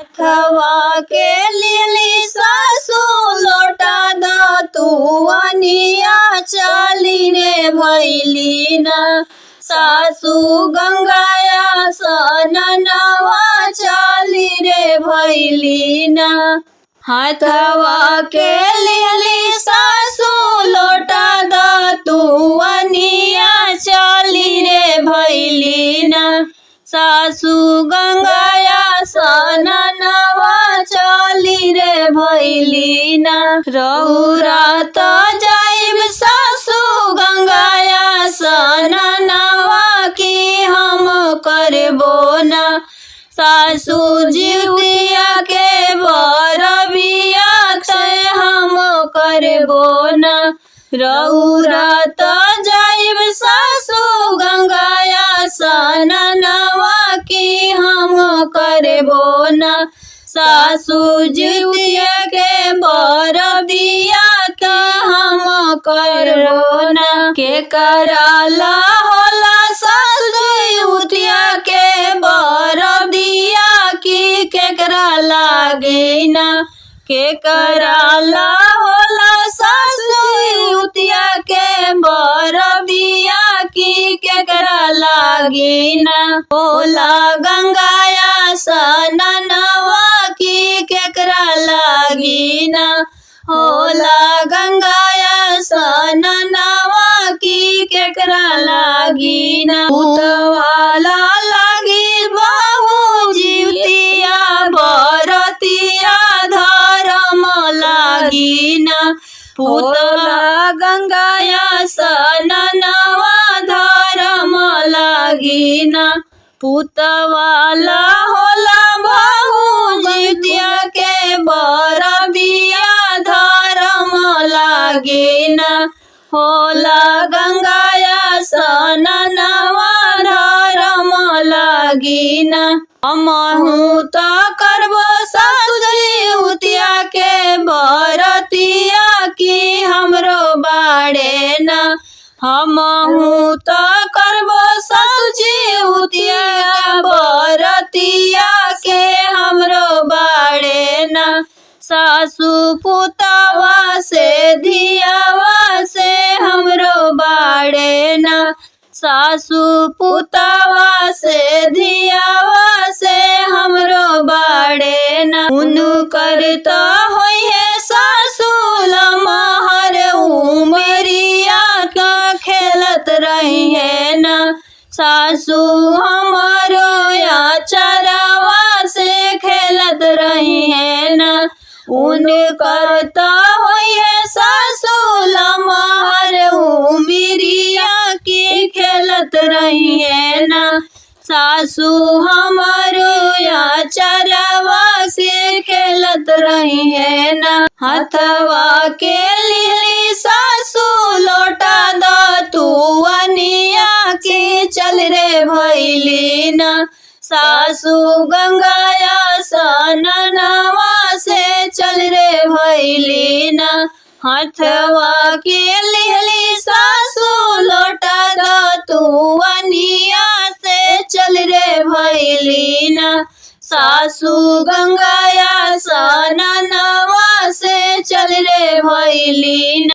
अथवा के लिली सासू लोटा द तुअनिया चली रे भैली न सासू गंगाया सननवा चली रे भैली न हाथवा के लिली सासू लोटा द तुअनिया चली रे भैली न सासू गंगाया सननवा चली रे भैली न रहुरा त जाइब सासू गंगाया सननवा की हम करबो न सासू जीविया के बरबिया छै हम करबो न रहुरा त जाइब सासू गंगाया सननवा की हम करबो न सासू जीविया के बरबिया के हम करबो न के कराला होला सासू उतिया के बरबिया की केकरा लागे न के कराला होला सासू उतिया के बरबिया की केकरा लागे न होला गंगाया सननवा की केकरा लागे न होला गंगाया सननवा की केकरा लागे न उतवाला लागी बाहू जीवतिया बरतिया धर्म लागी न पुतला गंगाया सननवा धर्म लागी न पुतवाला होला बाहू जीवतिया के बरबिया धर्म लागे न होला गंगाया सननवा धर्म लागे न हमहू त करबो सासुजी उतिया के बरतिया की हमरो बाड़े न हमहू त करबो सासुजी उतिया बरतिया के हमरो बाड़े न सासू पुतवा से धियावा से हमरो बाड़े न सासू पुतवा से धियावा से हमरो बाड़े न उनकर त होई है सासू लमहर उमरिया का खेलत रही है न सासू हमारो या चरावा से खेलत रही है न उनकर त होई है सासू लमहर उमरिया की खेलत रही है न सासू हमारो या चरावा से खेलत रही है न हथवा के लिली सासू लोटा द तुअनिया की चल रे भैली न सासू गंगाया सननवा से चल रे भैली न हथवा के लिली सासू लोटा द तुअनिया से चल रे भैली न सासू गंगाया सननवा से चल रे भैली न।